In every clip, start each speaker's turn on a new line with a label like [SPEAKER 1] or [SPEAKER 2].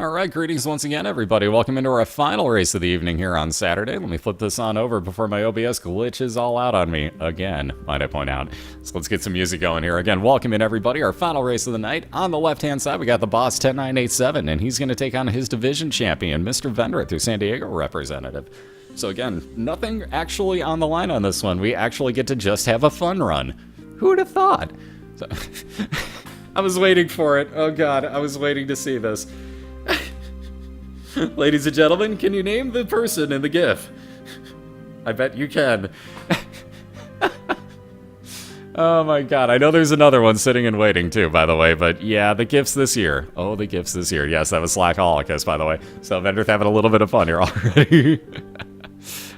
[SPEAKER 1] All right, greetings once again, everybody. Welcome into our final race of the evening here on Saturday. Let me flip this on over before my OBS glitches all out on me again, might I point out. So let's get some music going here. Again, welcome in, everybody. Our final race of the night. On the left-hand side, we got TheBoss10987, and he's going to take on his division champion, Mr. Vendryth, your San Diego representative. So again, nothing actually on the line on this one. We actually get to just have a fun run. Who would have thought? So, I was waiting for it. Oh, God, I was waiting to see this. Ladies and gentlemen, can you name the person in the GIF? I bet you can. Oh my god, I know there's another one sitting and waiting too, by the way, but yeah, the GIFs this year. Oh, the GIFs this year. Yes, that was Slackholikus, by the way. So Vendryth having a little bit of fun here already.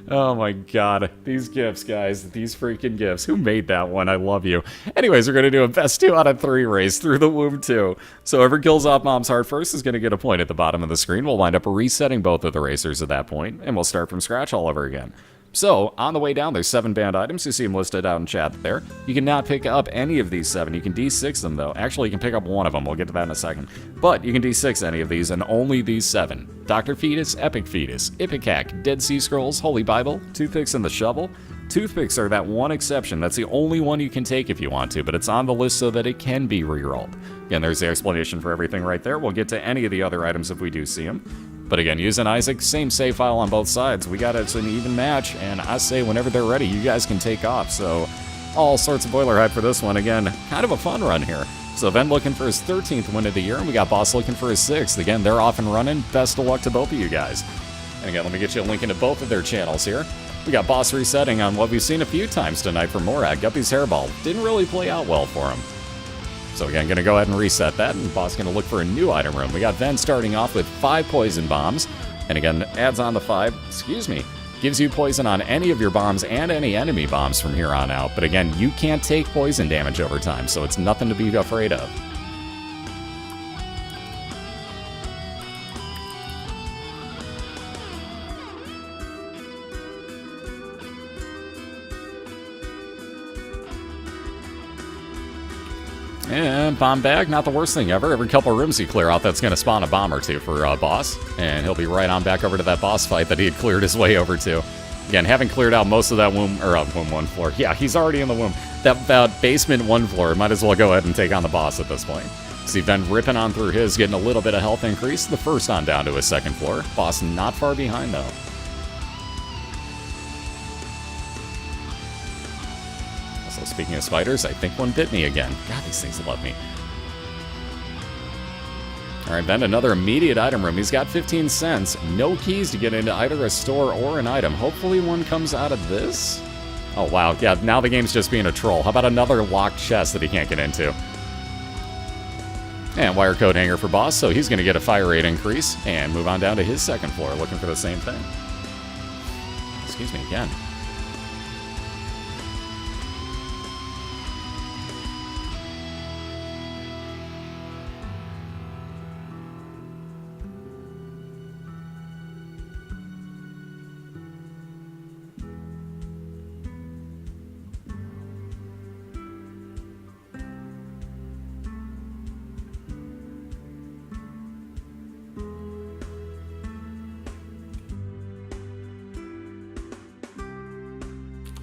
[SPEAKER 1] Oh my god, these GIFs, guys, these freaking GIFs. Who made that one? I love you. Anyways, we're going to do a best 2 out of 3 race through the womb 2. So whoever kills off Mom's Heart first is going to get a point at the bottom of the screen. We'll wind up resetting both of the racers at that point, and we'll start from scratch all over again. So, on the way down, there's 7 banned items. You see them listed out in chat there. You cannot pick up any of these 7. You can D6 them, though. Actually, you can pick up one of them. We'll get to that in a second. But you can D6 any of these, and only these 7. Dr. Fetus, Epic Fetus, Ipecac, Dead Sea Scrolls, Holy Bible, Toothpicks, and the Shovel. Toothpicks are that one exception. That's the only one you can take if you want to, but it's on the list so that it can be rerolled. Again, there's the explanation for everything right there. We'll get to any of the other items if we do see them. But again, using Isaac, same save file on both sides. We got it's an even match, and I say whenever they're ready, you guys can take off. So all sorts of boiler hype for this one. Again, kind of a fun run here. So Ven looking for his 13th win of the year, and we got Boss looking for his 6th. Again, they're off and running. Best of luck to both of you guys. And again, let me get you a link into both of their channels here. We got Boss resetting on what we've seen a few times tonight from Morag. Guppy's Hairball didn't really play out well for him. So again, going to go ahead and reset that, and Boss going to look for a new item room. We got Ven starting off with 5 poison bombs, and again, adds on the 5, gives you poison on any of your bombs and any enemy bombs from here on out. But again, you can't take poison damage over time, so it's nothing to be afraid of. And bomb bag, not the worst thing ever. Every couple rooms you clear out, that's going to spawn a bomb or two for Boss. And he'll be right on back over to that boss fight that he had cleared his way over to. Again, having cleared out most of that womb, or womb 1 floor. Yeah, he's already in the womb. That basement 1 floor, might as well go ahead and take on the boss at this point. See Ven ripping on through his, getting a little bit of health increase. The first on down to his 2nd floor. Boss not far behind, though. So speaking of spiders, I think one bit me again. God, these things love me. Alright, Ben, another immediate item room. He's got 15 cents. No keys to get into either a store or an item. Hopefully one comes out of this. Oh, wow. Yeah, now the game's just being a troll. How about another locked chest that he can't get into? And wire code hanger for Boss, so he's going to get a fire rate increase and move on down to his 2nd floor, looking for the same thing. Excuse me again.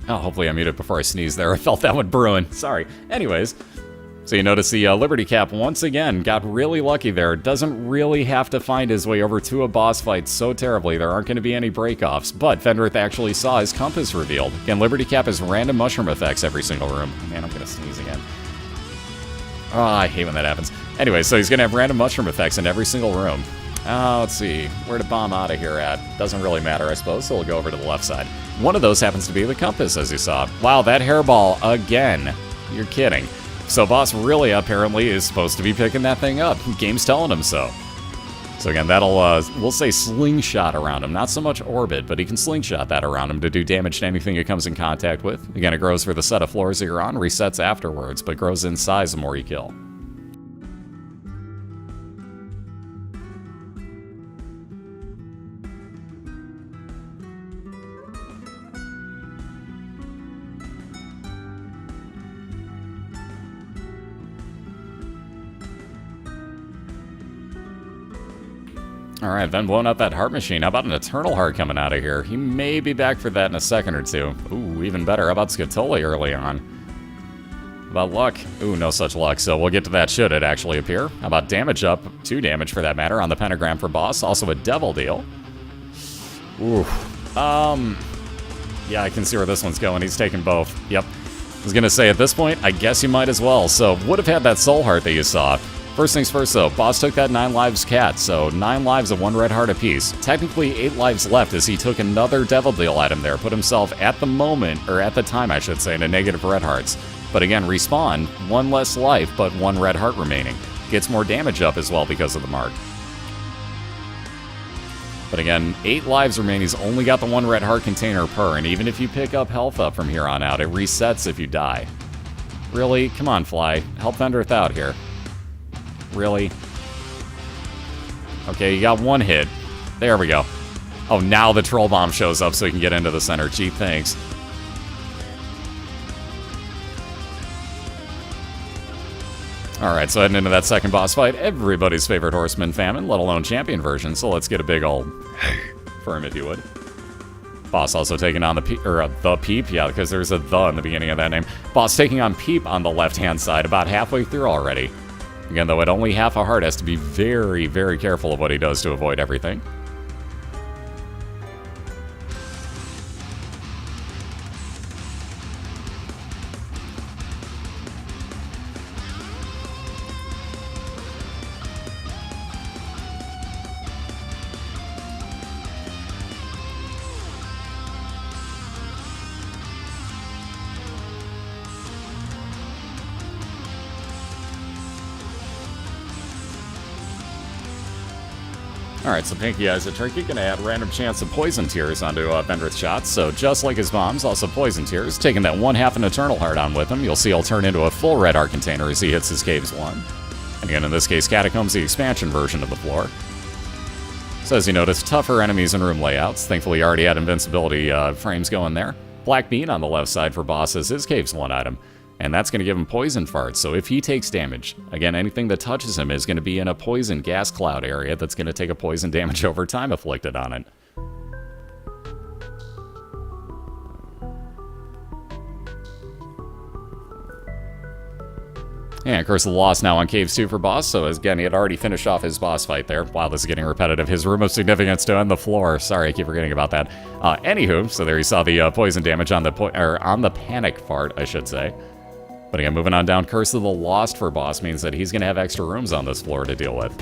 [SPEAKER 1] Oh, hopefully I muted before I sneezed there. I felt that one brewing. Sorry. Anyways, so you notice the Liberty Cap once again got really lucky there. Doesn't really have to find his way over to a boss fight so terribly. There aren't going to be any breakoffs, but Vendryth actually saw his compass revealed. Again, Liberty Cap has random mushroom effects every single room. Man, I'm going to sneeze again. Oh, I hate when that happens. Anyway, so he's going to have random mushroom effects in every single room. Let's see. Where to bomb out of here at? Doesn't really matter, I suppose, so we'll go over to the left side. One of those happens to be the compass, as you saw. Wow, that hairball again. You're kidding. So Boss really apparently is supposed to be picking that thing up. Game's telling him so. So again, that'll, we'll say slingshot around him. Not so much orbit, but he can slingshot that around him to do damage to anything it comes in contact with. Again, it grows for the set of floors that you're on, resets afterwards, but grows in size the more you kill. Alright, Ven blowing up that heart machine. How about an Eternal Heart coming out of here? He may be back for that in a second or two. Ooh, even better. How about Scatoli early on? How about luck? Ooh, no such luck, so we'll get to that should it actually appear. How about damage up? 2 damage for that matter on the pentagram for boss. Also a devil deal. Ooh. Yeah, I can see where this one's going. He's taking both. Yep. I was gonna say, at this point, I guess you might as well. So, would have had that soul heart that you saw. First things first, though, boss took that 9 lives cat, so 9 lives of 1 red heart apiece. Technically, 8 lives left as he took another devil deal at him there, put himself at the moment, or at the time, I should say, in a negative red hearts. But again, respawn, 1 less life, but 1 red heart remaining. Gets more damage up as well because of the mark. But again, 8 lives remain. He's only got the 1 red heart container per, and even if you pick up health up from here on out, it resets if you die. Really? Come on, Fly. Help Vendryth out here. Really? Okay, you got 1 hit. There we go. Oh, now the troll bomb shows up so he can get into the center. Gee, thanks. Alright, so heading into that second boss fight, everybody's favorite horseman famine, let alone champion version, so let's get a big old for him if you would. Boss also taking on the Peep, yeah, because there's a the in the beginning of that name. Boss taking on Peep on the left-hand side, about halfway through already. Again, though, at only half a heart, has to be very, very careful of what he does to avoid everything. Alright, so Pinky Eyes a Turkey gonna add random chance of poison tears onto Vendryth shots, so just like his mom's, also poison tears. Taking that 1/2 an Eternal Heart on with him, you'll see he'll turn into a full red heart container as he hits his Caves 1. And again, in this case, Catacombs, the expansion version of the floor. So as you notice, tougher enemies and room layouts. Thankfully, you already had invincibility frames going there. Black Bean on the left side for boss as his Caves 1 item. And that's going to give him poison farts, so if he takes damage, again, anything that touches him is going to be in a poison gas cloud area that's going to take a poison damage over time afflicted on it. And Curse of the Lost now on Caves 2 for boss, so again, he had already finished off his boss fight there. Wow, this is getting repetitive. His Room of Significance to end the floor. Sorry, I keep forgetting about that. Anywho, so there you saw the poison damage on the panic fart, I should say. But again, moving on down, Curse of the Lost for boss means that he's going to have extra rooms on this floor to deal with.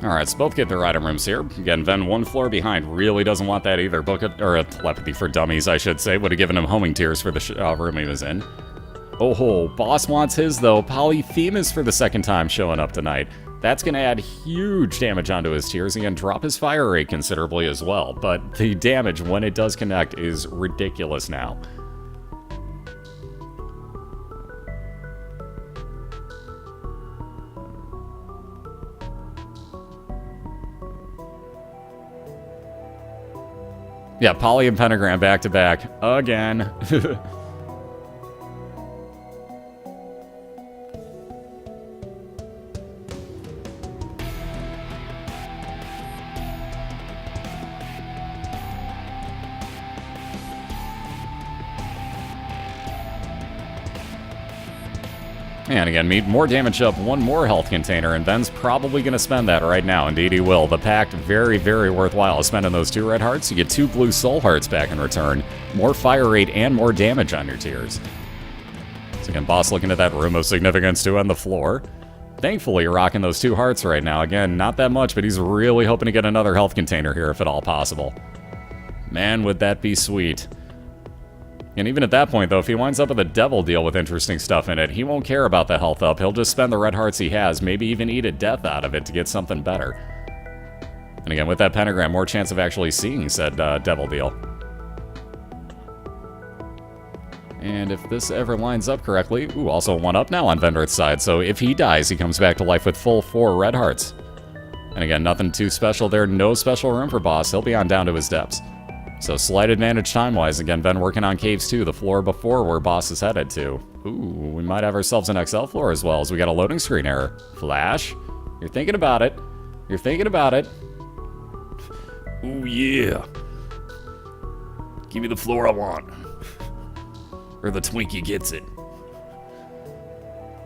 [SPEAKER 1] Alright, so both get their item rooms here. Again, Ven 1 floor behind really doesn't want that either. Telepathy for dummies, I should say. Would have given him homing tears for the room he was in. Oh ho, boss wants his though. Polyphemus for the second time showing up tonight. That's going to add huge damage onto his tears and drop his fire rate considerably as well. But the damage when it does connect is ridiculous now. Yeah, Poly and Pentagram back to back again. And again, more damage up, 1 more health container, and Ben's probably going to spend that right now. Indeed he will. The pact, very, very worthwhile spending those 2 red hearts. You get 2 blue soul hearts back in return. More fire rate and more damage on your tears. So again, Boss looking at that room of significance too on the floor. Thankfully, rocking those 2 hearts right now. Again, not that much, but he's really hoping to get another health container here if at all possible. Man, would that be sweet. And even at that point, though, if he winds up with a devil deal with interesting stuff in it, he won't care about the health up. He'll just spend the red hearts he has, maybe even eat a death out of it to get something better. And again, with that pentagram, more chance of actually seeing said devil deal. And if this ever lines up correctly, ooh, also 1 up now on Vendryth's side, so if he dies, he comes back to life with full 4 red hearts. And again, nothing too special there, no special room for Boss, he'll be on down to his depths. So slight advantage time-wise, again, Ven working on caves too, the floor before where Boss is headed to. Ooh, we might have ourselves an XL floor as well, as we got a loading screen error. Flash, you're thinking about it, you're thinking about it. Ooh, yeah. Give me the floor I want. Or the Twinkie gets it.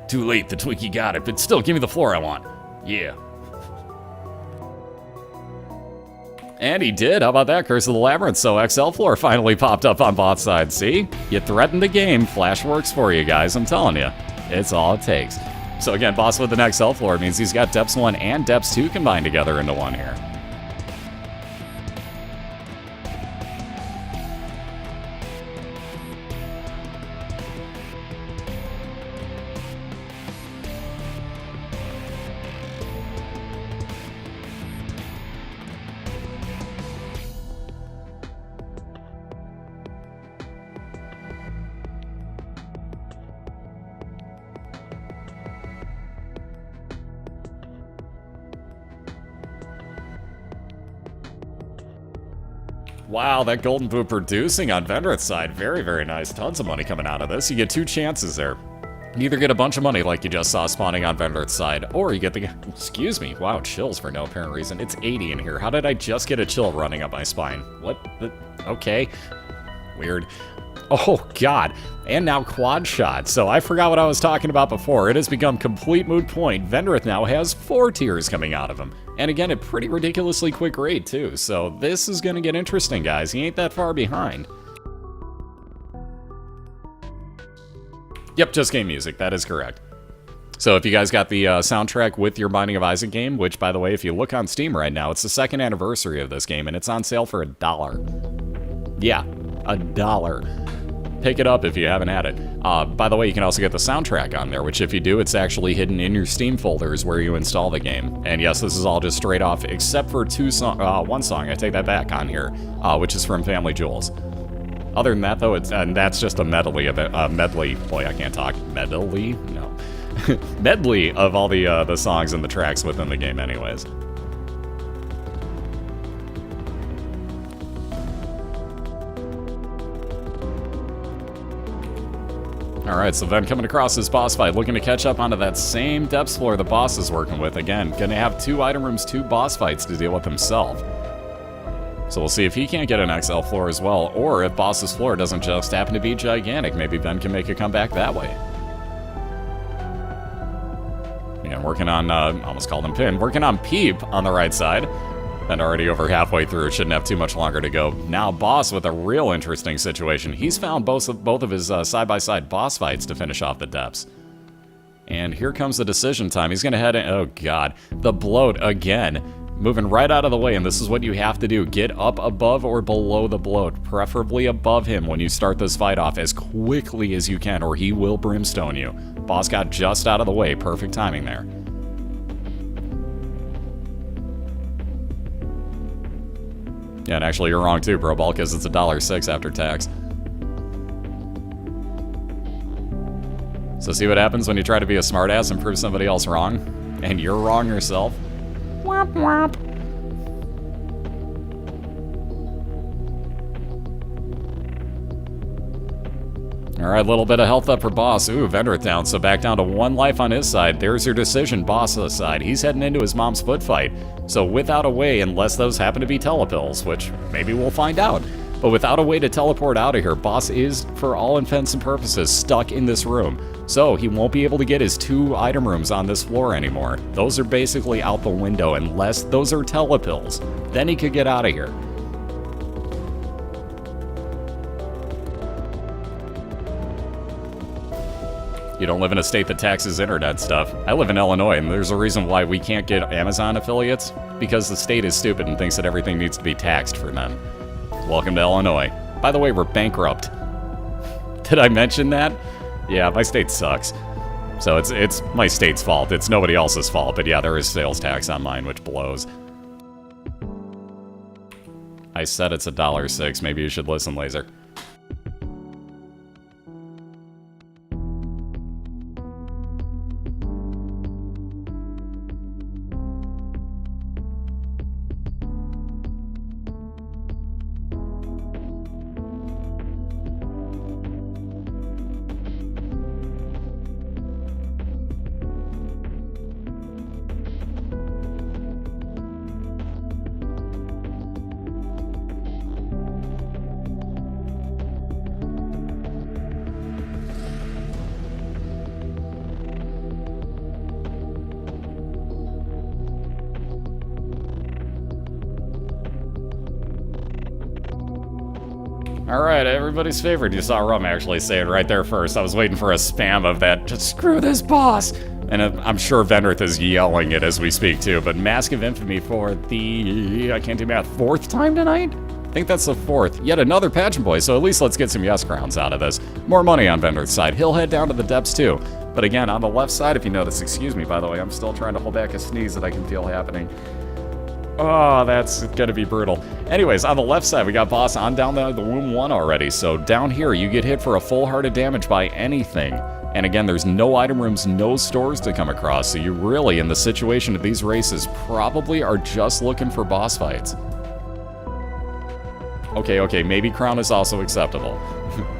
[SPEAKER 1] Too late, the Twinkie got it, but still, give me the floor I want. Yeah. And he did. How about that? Curse of the Labyrinth. So XL floor finally popped up on both sides. See? You threatened the game. Flash works for you guys. I'm telling you. It's all it takes. So again, Boss with an XL floor means he's got Depths 1 and Depths 2 combined together into one here. Wow, that golden boot producing on Vendryth's side. Very, very nice. Tons of money coming out of this. You get 2 chances there. You either get a bunch of money like you just saw spawning on Vendryth's side, or you get the... Excuse me. Wow, chills for no apparent reason. It's 80 in here. How did I just get a chill running up my spine? What? Okay. Weird. Oh, God. And now quad shot. So I forgot what I was talking about before. It has become complete moot point. Vendryth now has 4 tiers coming out of him. And again, at pretty ridiculously quick rate, too. So this is going to get interesting, guys. He ain't that far behind. Yep, just game music. That is correct. So if you guys got the soundtrack with your Binding of Isaac game, which, by the way, if you look on Steam right now, it's the 2nd anniversary of this game, and it's on sale for $1. Yeah, $1. Pick it up if you haven't had it. By the way, you can also get the soundtrack on there, which if you do, it's actually hidden in your Steam folders where you install the game. And yes, this is all just straight off, except for one song, I take that back on here, which is from Family Jewels. Other than that, though, and that's just a medley of it, medley, boy, I can't talk, medley? No. Medley of all the songs and the tracks within the game anyways. Alright, so Ven coming across his boss fight, looking to catch up onto that same depths floor the boss is working with. Again, gonna have 2 item rooms, 2 boss fights to deal with himself. So we'll see if he can't get an XL floor as well, or if boss's floor doesn't just happen to be gigantic, maybe Ven can make a comeback that way. Yeah, working on, almost called him Pin, working on Peep on the right side. And already over halfway through, shouldn't have too much longer to go. Now Boss with a real interesting situation. He's found both of his side-by-side boss fights to finish off the depths. And here comes the decision time. He's gonna head in, oh god, the bloat again. Moving right out of the way, and this is what you have to do. Get up above or below the bloat, preferably above him when you start this fight off as quickly as you can, or he will brimstone you. Boss got just out of the way, perfect timing there. Yeah, and actually you're wrong too, bro, because it's $1.06 after tax. So see what happens when you try to be a smartass and prove somebody else wrong? And you're wrong yourself? Womp womp. Alright, a little bit of health up for Boss. Ooh, Vendryth down, so back down to 1 life on his side. There's your decision, Boss's side. He's heading into his mom's foot fight. So without a way, unless those happen to be telepills, which maybe we'll find out. But without a way to teleport out of here, Boss is, for all intents and purposes, stuck in this room. So he won't be able to get his 2 item rooms on this floor anymore. Those are basically out the window unless those are telepills. Then he could get out of here. You don't live in a state that taxes internet stuff. I live in Illinois, and there's a reason why we can't get Amazon affiliates, because the state is stupid and thinks that everything needs to be taxed for them. Welcome to Illinois. By the way, we're bankrupt. Did I mention that? Yeah, my state sucks. So it's my state's fault. It's nobody else's fault, but yeah, there is sales tax on mine, which blows. I said it's $1.06. Maybe you should listen, Laser. Alright, everybody's favorite. You saw Rum actually say it right there first. I was waiting for a spam of that, just screw this boss! And I'm sure Vendryth is yelling it as we speak too, but Mask of Infamy for the, I can't do math, 4th time tonight? I think that's the 4th. Yet another pageant boy, so at least let's get some yes crowns out of this. More money on Vendryth's side. He'll head down to the depths too. But again, on the left side, if you notice, excuse me by the way, I'm still trying to hold back a sneeze that I can feel happening. Oh, that's gonna be brutal. Anyways, on the left side, we got boss on down the womb 1 already. So down here, you get hit for a full heart of damage by anything. And again, there's no item rooms, no stores to come across. So you really, in the situation of these races, probably are just looking for boss fights. Okay, maybe Crown is also acceptable.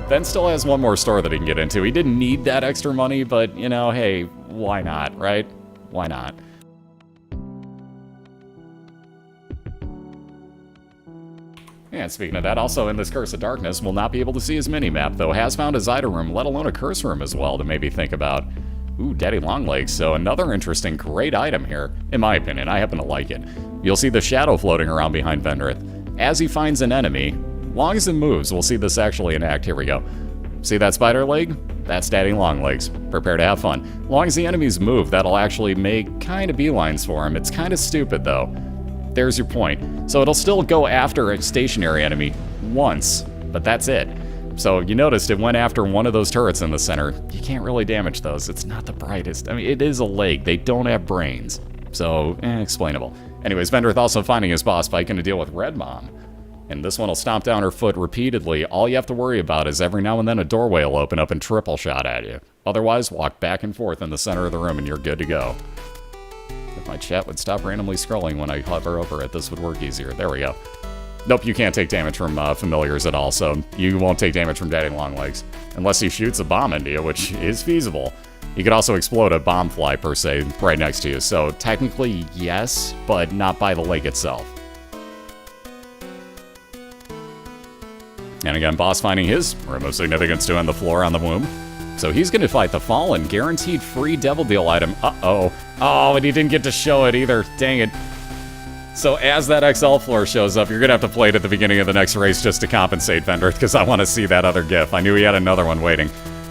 [SPEAKER 1] Ben still has one more store that he can get into. He didn't need that extra money, but, you know, hey, why not, right? Why not? And speaking of that, also in this Curse of Darkness, we'll not be able to see his mini-map, though has found his item room, let alone a curse room as well, to maybe think about. Ooh, Daddy Longlegs, so another interesting, great item here, in my opinion. I happen to like it. You'll see the shadow floating around behind Vendryth. As he finds an enemy, long as it moves, we'll see this actually in act. Here we go. See that spider leg? That's Daddy Longlegs. Prepare to have fun. Long as the enemies move, that'll actually make kind of beelines for him. It's kind of stupid, though. There's your point. So it'll still go after a stationary enemy once, but that's it. So you noticed it went after one of those turrets in the center. You can't really damage those. It's not the brightest. I mean, it is a leg. They don't have brains. So, explainable. Anyways, Vendryth also finding his boss fight, gonna deal with Red Mom. And this one will stomp down her foot repeatedly. All you have to worry about is every now and then a doorway will open up and triple shot at you. Otherwise, walk back and forth in the center of the room and you're good to go. If my chat would stop randomly scrolling when I hover over it, this would work easier. There we go. Nope, you can't take damage from familiars at all, so you won't take damage from Daddy Longlegs. Unless he shoots a bomb into you, which is feasible. He could also explode a bomb fly, per se, right next to you. So technically, yes, but not by the leg itself. And again, boss finding his room of significance to end the floor on the womb. So he's going to fight the Fallen, guaranteed free Devil Deal item. Uh-oh. Oh, and he didn't get to show it either. Dang it. So as that XL floor shows up, you're going to have to play it at the beginning of the next race just to compensate, Vendryth, because I want to see that other GIF. I knew he had another one waiting.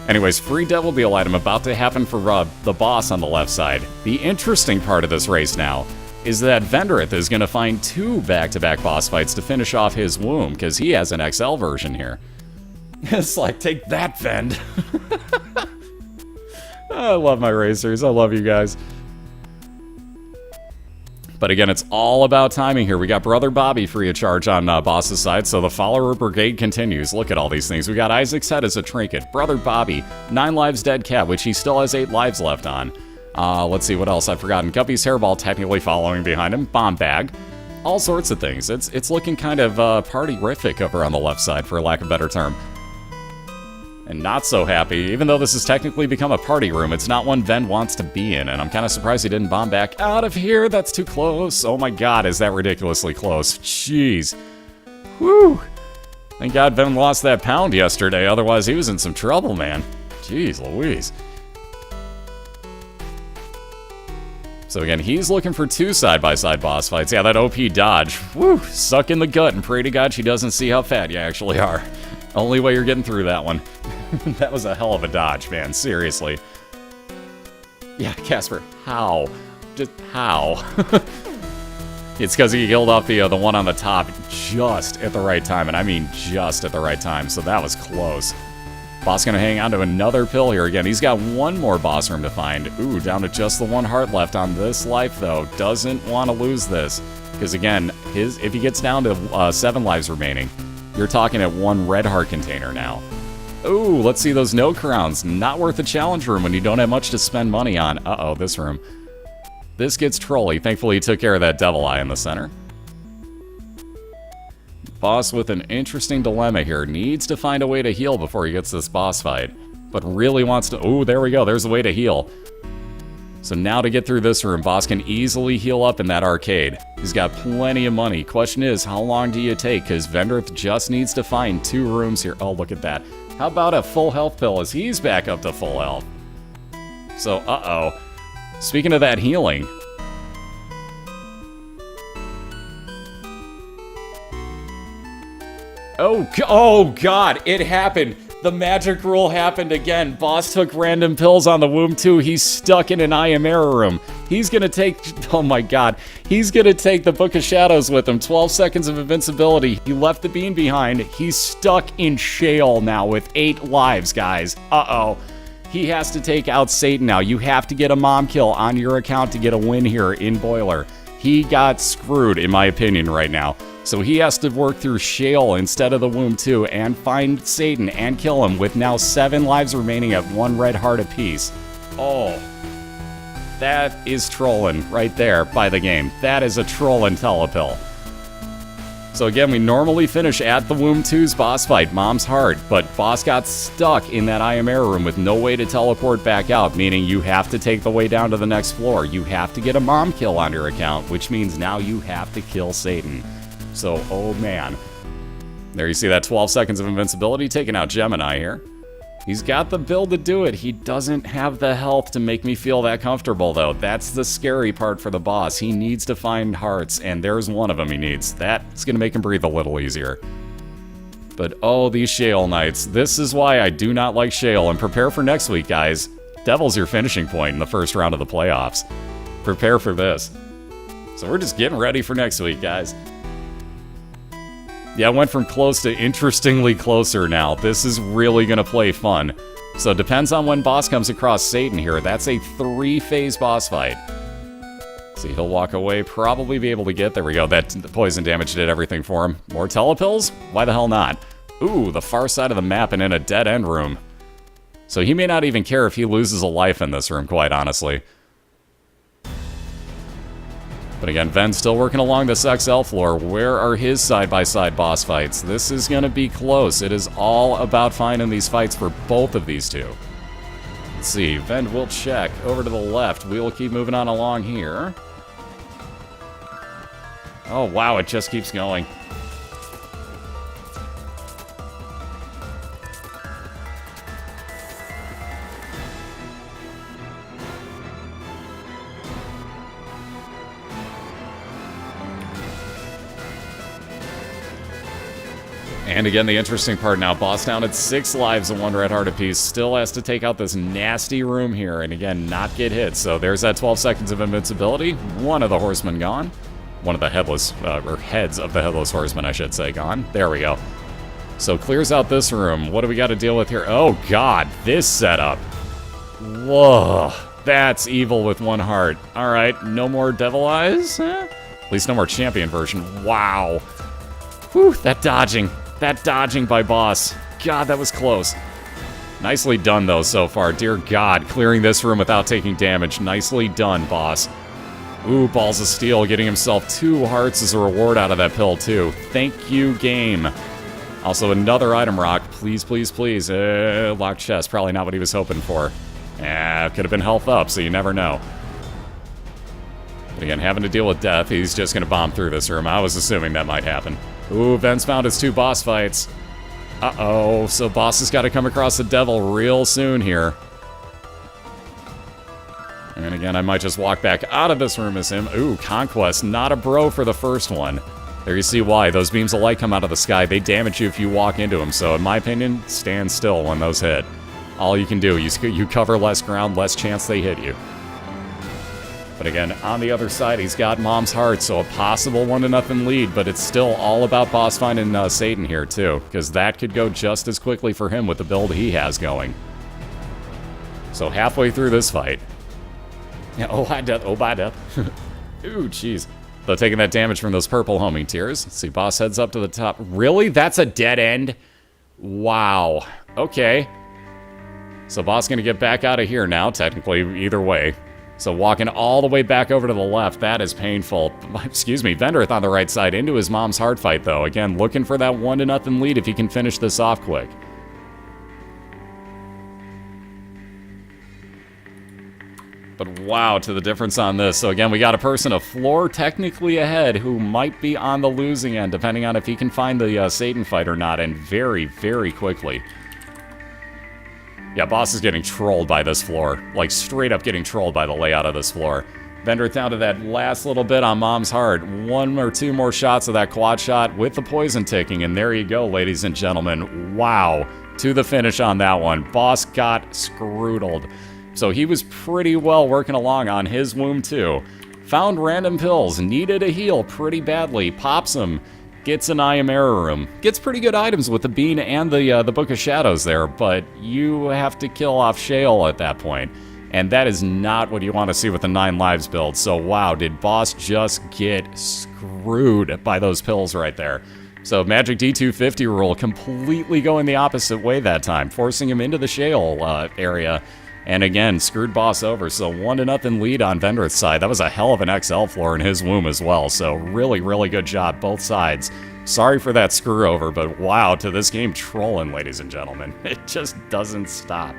[SPEAKER 1] Anyways, free Devil Deal item about to happen for the boss on the left side. The interesting part of this race now is that Vendryth is going to find 2 back-to-back boss fights to finish off his womb, because he has an XL version here. It's like, take that, Vend. I love my racers. I love you guys. But again, it's all about timing here. We got Brother Bobby free of charge on boss's side, so the follower brigade continues. Look at all these things. We got Isaac's head as a trinket. Brother Bobby, 9 lives dead cat, which he still has 8 lives left on. Let's see what else I've forgotten. Guppy's hairball technically following behind him. Bomb bag. All sorts of things. It's looking kind of party-rific over on the left side, for lack of a better term. And not so happy, even though this has technically become a party room, it's not one Ven wants to be in, and I'm kind of surprised he didn't bomb back out of here. That's too close. Oh my god, is that ridiculously close. Jeez. Whew. Thank god Ven lost that pound yesterday, otherwise he was in some trouble, man. Jeez Louise. So again, he's looking for 2 side-by-side boss fights. Yeah, that OP dodge. Whew, suck in the gut and pray to god she doesn't see how fat you actually are. Only way you're getting through that one. That was a hell of a dodge, man. Seriously. Yeah, Casper, how? Just how? It's because he killed off the one on the top just at the right time, and I mean just at the right time, so that was close. Boss gonna hang on to another pill here again. He's got one more boss room to find. Ooh, down to just the one heart left on this life, though. Doesn't want to lose this. Because again, if he gets down to 7 lives remaining, you're talking at 1 red heart container now. Ooh, let's see those no crowns. Not worth a challenge room when you don't have much to spend money on. Uh-oh, this room. This gets trolly. Thankfully, he took care of that devil eye in the center. Boss with an interesting dilemma here. Needs to find a way to heal before he gets this boss fight. But really wants to... Ooh, there we go. There's a way to heal. So now to get through this room, boss can easily heal up in that arcade. He's got plenty of money. Question is, how long do you take? Because Vendryth just needs to find 2 rooms here. Oh, look at that. How about a full health pill as he's back up to full health? So, uh-oh. Speaking of that healing... Oh God, it happened. The magic rule happened again. Boss took random pills on the womb too. He's stuck in an I Am Error room. He's gonna take, oh my God. He's gonna take the Book of Shadows with him. 12 seconds of invincibility. He left the bean behind. He's stuck in Shale now with 8 lives, guys. Uh-oh. He has to take out Satan now. You have to get a mom kill on your account to get a win here in BOILeR. He got screwed, in my opinion, right now. So he has to work through Shale instead of the womb too, and find Satan and kill him with now 7 lives remaining at 1 red heart apiece. Oh, that is trolling right there by the game. That is a troll and telepill. So again, we normally finish at the womb 2's boss fight, Mom's Heart, but boss got stuck in that I Am Error room with no way to teleport back out, meaning you have to take the way down to the next floor. You have to get a mom kill on your account, which means now you have to kill Satan. So, oh man. There you see that 12 seconds of invincibility taking out Gemini here. He's got the build to do it. He doesn't have the health to make me feel that comfortable, though. That's the scary part for the boss. He needs to find hearts, and there's one of them he needs. That's going to make him breathe a little easier. But, oh, these Shale Knights. This is why I do not like Shale, and prepare for next week, guys. Devil's your finishing point in the first round of the playoffs. Prepare for this. So we're just getting ready for next week, guys. Yeah, I went from close to interestingly closer now. This is really going to play fun. So it depends on when boss comes across Satan here. That's a 3-phase boss fight. See, he'll walk away, probably be able to get... There we go, that poison damage did everything for him. More telepills? Why the hell not? Ooh, the far side of the map and in a dead-end room. So he may not even care if he loses a life in this room, quite honestly. But again, Ven's still working along this XL floor. Where are his side-by-side boss fights? This is going to be close. It is all about finding these fights for both of these two. Let's see. Ven will check over to the left. We will keep moving on along here. Oh, wow. It just keeps going. And again, the interesting part now, boss down at 6 lives and 1 red heart apiece, still has to take out this nasty room here, and again, not get hit. So there's that 12 seconds of invincibility. One of the horsemen gone. One of the headless, or heads of the headless horsemen, I should say, gone. There we go. So clears out this room. What do we got to deal with here? Oh God, this setup. Whoa, that's evil with 1 heart. All right, no more devil eyes? At least no more champion version. Wow. Whew, that dodging. That dodging by boss. God, that was close. Nicely done, though, so far. Dear God, clearing this room without taking damage. Nicely done, boss. Ooh, balls of steel, getting himself 2 hearts as a reward out of that pill, too. Thank you, game. Also, another item rock. Please, please, please. Locked chest. Probably not what he was hoping for. Could have been health up, so you never know. But again, having to deal with death, he's just going to bomb through this room. I was assuming that might happen. Ooh, Ven's found his 2 boss fights. Uh-oh, so boss has got to come across the devil real soon here. And again, I might just walk back out of this room as him. Ooh, Conquest, not a bro for the first one. There you see why. Those beams of light come out of the sky. They damage you if you walk into them. So in my opinion, stand still when those hit. All you can do, you cover less ground, less chance they hit you. And again, on the other side, he's got Mom's Heart, so a possible 1-0 lead, but it's still all about Boss finding Satan here, too, because that could go just as quickly for him with the build he has going. So halfway through this fight. Yeah, oh, by death. Oh, by death. Ooh, jeez. So taking that damage from those purple homing tears. Let's see, Boss heads up to the top. Really? That's a dead end? Wow. Okay. So Boss going to get back out of here now, technically, either way. So walking all the way back over to the left, that is painful. Excuse me, Vendryth on the right side into his Mom's Heart fight, though. Again, looking for that 1-0 lead if he can finish this off quick. But wow, to the difference on this. So again, we got a person a floor technically ahead who might be on the losing end, depending on if he can find the Satan fight or not, and very, very quickly. Yeah, Boss is getting trolled by this floor. Like, straight up getting trolled by the layout of this floor. Vendryth down to that last little bit on Mom's Heart. 1 or 2 more shots of that quad shot with the poison ticking, and there you go, ladies and gentlemen. Wow. To the finish on that one. Boss got scroodled. So he was pretty well working along on his womb, too. Found random pills, needed a heal pretty badly, pops them. Gets an I Am Error Room. Gets pretty good items with the Bean and the Book of Shadows there, but you have to kill off Shale at that point. And that is not what you want to see with the 9 lives build. So wow, did Boss just get screwed by those pills right there. So Magic D250 rule completely going the opposite way that time, forcing him into the Shale area. And again, screwed Boss over, so 1-0 lead on Vendryth's side. That was a hell of an XL floor in his womb as well, so really, really good job, both sides. Sorry for that screw over, but wow, to this game trolling, ladies and gentlemen. It just doesn't stop.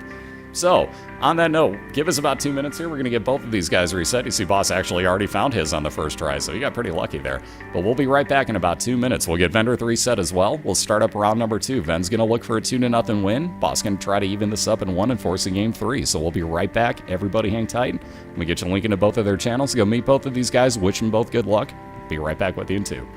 [SPEAKER 1] So, on that note, give us about 2 minutes here. We're going to get both of these guys reset. You see Boss actually already found his on the first try, so he got pretty lucky there. But we'll be right back in about 2 minutes. We'll get Vendryth reset as well. We'll start up round number 2. Ven's going to look for a 2-0 win. Boss going to try to even this up in 1 and force a game 3. So we'll be right back. Everybody hang tight. Let me get you a link into both of their channels. Go meet both of these guys. Wish them both good luck. Be right back with you in 2.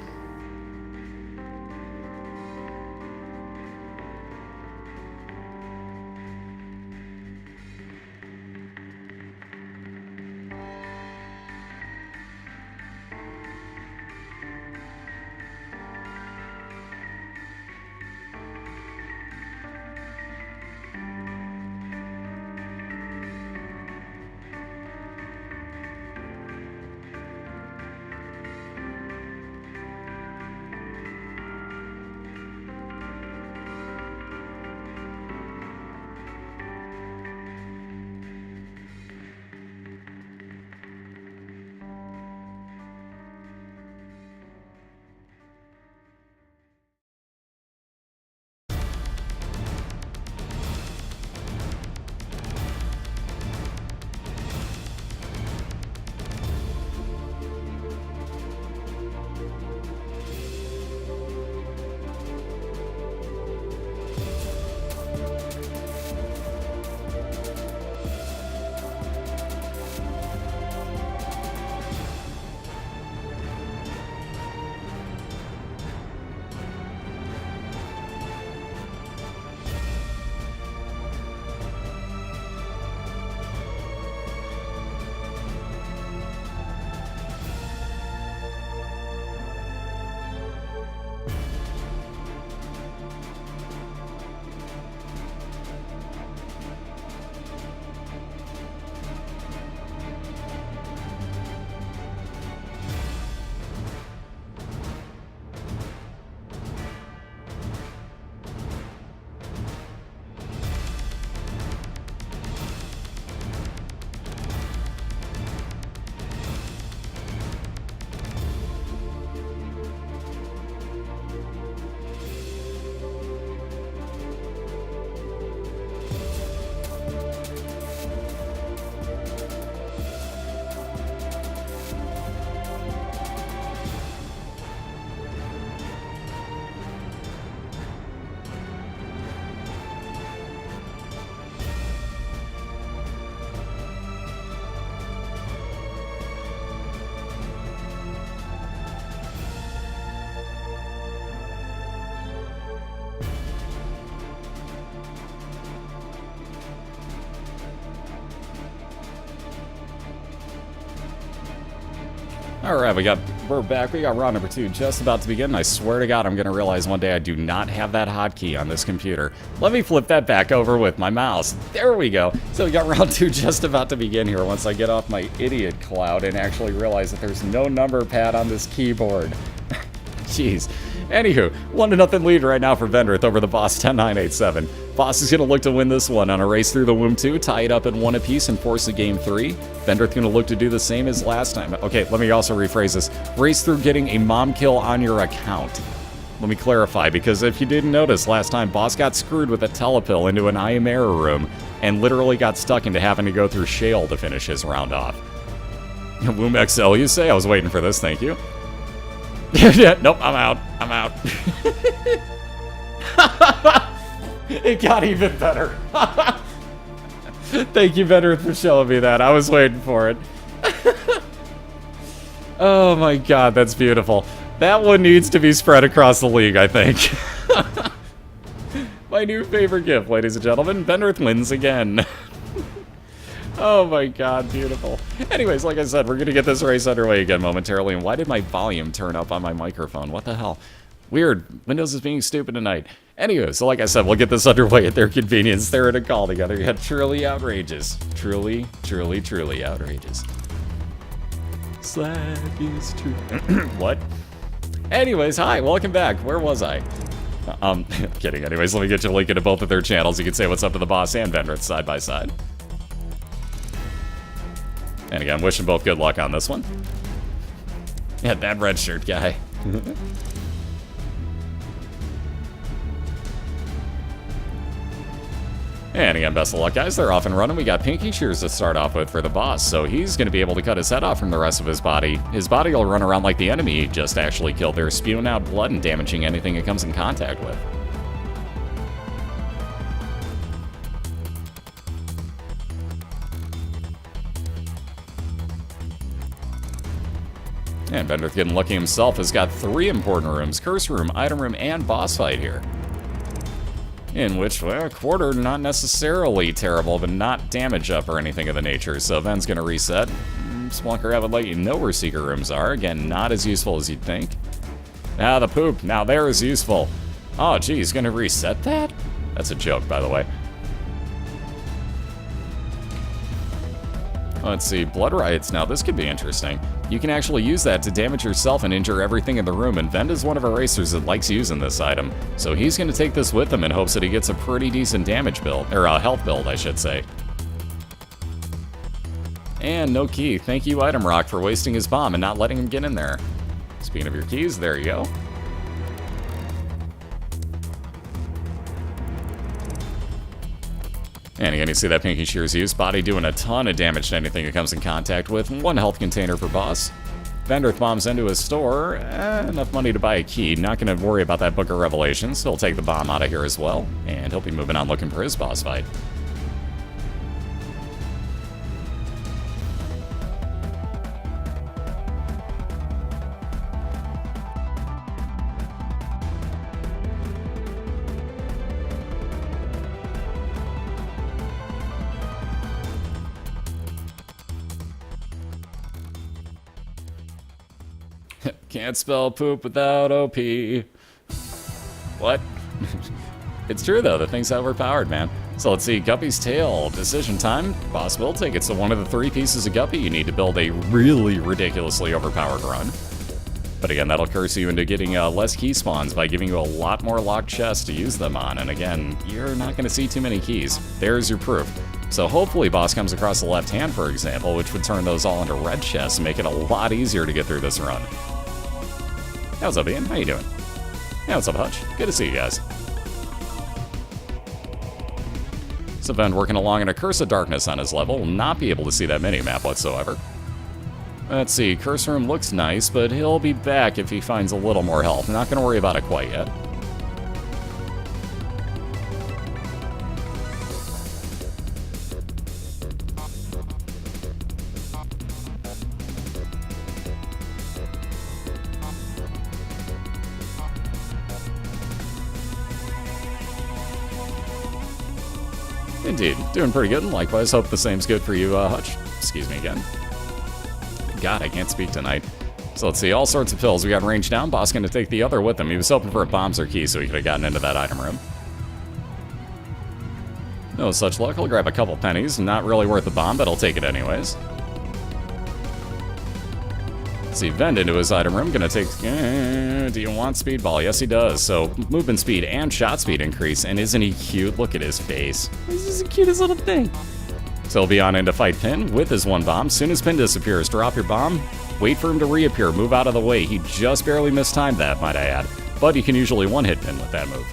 [SPEAKER 1] Alright, we're back. We got round number 2 just about to begin. And I swear to God, I'm going to realize one day I do not have that hotkey on this computer. Let me flip that back over with my mouse. There we go. So we got round 2 just about to begin here once I get off my idiot cloud and actually realize that there's no number pad on this keyboard. Jeez. Anywho, 1-0 lead right now for Vendryth over the BOILeR 10987. Boss is going to look to win this one on a race through the womb 2, tie it up at 1 apiece and force a game 3. Vendryth going to look to do the same as last time. Okay, let me also rephrase this. Race through getting a mom kill on your account. Let me clarify, because if you didn't notice, last time Boss got screwed with a telepill into an I am error room and literally got stuck into having to go through shale to finish his round off. Womb XL, you say? I was waiting for this, thank you. Nope, I'm out. I'm out. It got even better. Thank you, Vendryth, for showing me that. I was waiting for it. Oh my god, that's beautiful. That one needs to be spread across the league, I think. My new favorite gift, ladies and gentlemen. Vendryth wins again. Oh my god, beautiful. Anyways, like I said, we're going to get this race underway again momentarily. And why did my volume turn up on my microphone? What the hell? Weird. Windows is being stupid tonight. Anyway, so like I said, we'll get this underway at their convenience. They're in a call together. Yeah, truly outrageous. Truly, truly, truly outrageous. Slag is true. What? Anyways, hi, welcome back. Where was I? Kidding. Anyways, let me get you a link into both of their channels. You can say what's up to the boss and Vendryth side by side. And again, wishing both good luck on this one. Yeah, that red shirt guy. And again, best of luck, guys. They're off and running. We got Pinky Shears to start off with for the boss, so he's going to be able to cut his head off from the rest of his body. His body will run around like the enemy he just actually killed. They're spewing out blood and damaging anything it comes in contact with. And Vendryth getting lucky himself has got 3 important rooms: curse room, item room, and boss fight here. In which, well, quarter, not necessarily terrible, but not damage up or anything of the nature. So Ven's going to reset. Splunker, I would let you know where secret rooms are. Again, not as useful as you'd think. Ah, the poop. Now there is useful. Oh, gee, he's going to reset that? That's a joke, by the way. Let's see, blood riots. Now this could be interesting. You can actually use that to damage yourself and injure everything in the room, and Vend is one of our racers that likes using this item. So he's going to take this with him in hopes that he gets a pretty decent damage build, or health build, I should say. And no key. Thank you, Item Rock, for wasting his bomb and not letting him get in there. Speaking of your keys, there you go. And again, you see that Pinky Shears use. Body doing a ton of damage to anything it comes in contact with. 1 health container for boss. Vendryth bombs into his store. Enough money to buy a key. Not going to worry about that Book of Revelations. He'll take the bomb out of here as well. And he'll be moving on looking for his boss fight. Can't spell poop without OP. What? It's true, though. The thing's overpowered, man. So let's see. Guppy's Tail. Decision time. Boss will take it. So one of the 3 pieces of Guppy you need to build a really ridiculously overpowered run. But again, that'll curse you into getting less key spawns by giving you a lot more locked chests to use them on. And again, you're not going to see too many keys. There's your proof. So hopefully boss comes across the left hand, for example, which would turn those all into red chests and make it a lot easier to get through this run. Hey, what's up, Ian? How you doing? Yeah, what's up, Hutch? Good to see you guys. So Ven working along in a Curse of Darkness on his level. Will not be able to see that mini-map whatsoever. Let's see, Curse Room looks nice, but he'll be back if he finds a little more health. Not going to worry about it quite yet. Indeed, doing pretty good, and likewise, hope the same's good for you, Hutch. Excuse me again. God, I can't speak tonight. So let's see, all sorts of pills. We got range down. Boss going to take the other with him. He was hoping for a bombs or key so he could have gotten into that item room. No such luck. He'll grab a couple pennies. Not really worth a bomb, but I'll take it anyways. Let's see, Vend into his item room. Gonna take... do you want speedball? Yes, he does. So, movement speed and shot speed increase. And isn't he cute? Look at his face. He's just the cutest little thing. So he'll be on into fight Pin with his one bomb. Soon as Pin disappears, drop your bomb. Wait for him to reappear. Move out of the way. He just barely mistimed that, might I add. But you can usually one-hit Pin with that move.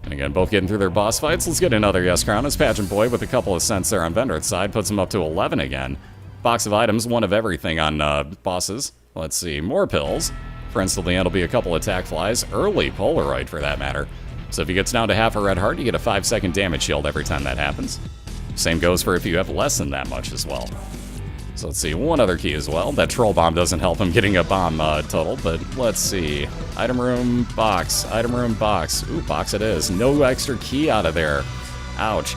[SPEAKER 1] And again, both getting through their boss fights. Let's get another Yes Crown as Pageant Boy with a couple of cents there on Vendryth's side. Puts him up to 11 again. Box of items, one of everything on bosses. Let's see, more pills. For instantly, it'll be a couple attack flies. Early Polaroid, for that matter. So if he gets down to half a red heart, you get a 5-second damage shield every time that happens. Same goes for if you have less than that much as well. So let's see, one other key as well. That troll bomb doesn't help him getting a bomb total, but let's see. Item room, box. Item room, box. Ooh, box it is. No extra key out of there. Ouch.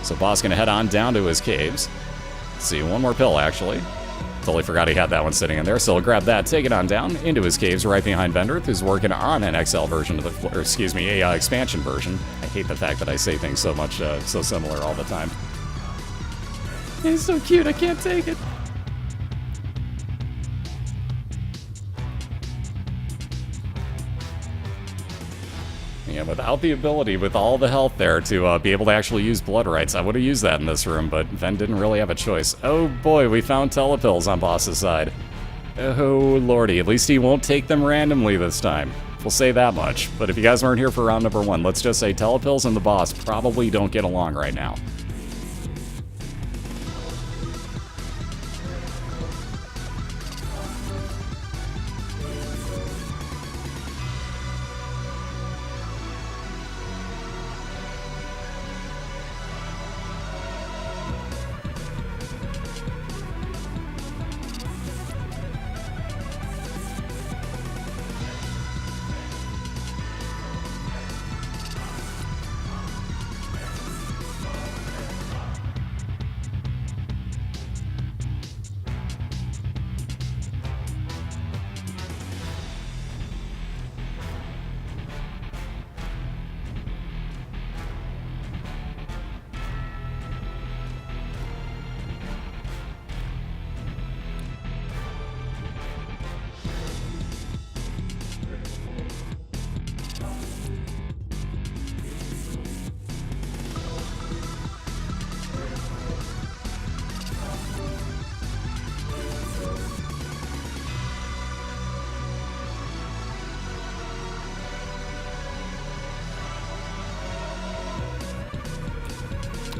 [SPEAKER 1] So boss gonna head on down to his caves. Let's see, one more pill actually. Totally forgot he had that one sitting in there, so he'll grab that, take it on down into his caves right behind Vendryth, who's working on an XL version of the, or excuse me, a expansion version. I hate the fact that I say things so much, so similar all the time. He's so cute, I can't take it. Yeah, without the ability, with all the health there, to be able to actually use blood rights, I would have used that in this room, but Ven didn't really have a choice. Oh boy, we found telepills on boss's side. Oh lordy, at least he won't take them randomly this time. We'll say that much. But if you guys weren't here for round number 1, let's just say telepills and the boss probably don't get along right now.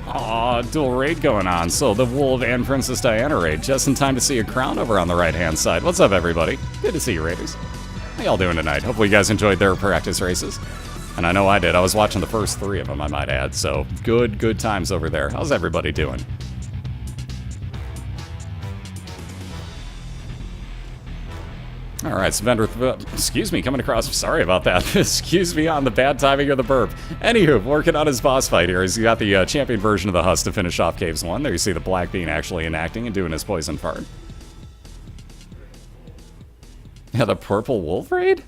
[SPEAKER 1] Aw, dual raid going on. So the Wolf and Princess Diana raid, just in time to see a crown over on the right-hand side. What's up, everybody? Good to see you, Raiders. How y'all doing tonight? Hopefully you guys enjoyed their practice races. And I know I did. I was watching the first 3 of them, I might add. So good times over there. How's everybody doing? All right, so Vendryth, excuse me, coming across, sorry about that. Excuse me on the bad timing of the burp. Anywho, working on his boss fight here. He's got the champion version of the Husk to finish off Caves 1. There you see the Black Bean actually enacting and doing his poison fart. Yeah, the Purple Wolf raid?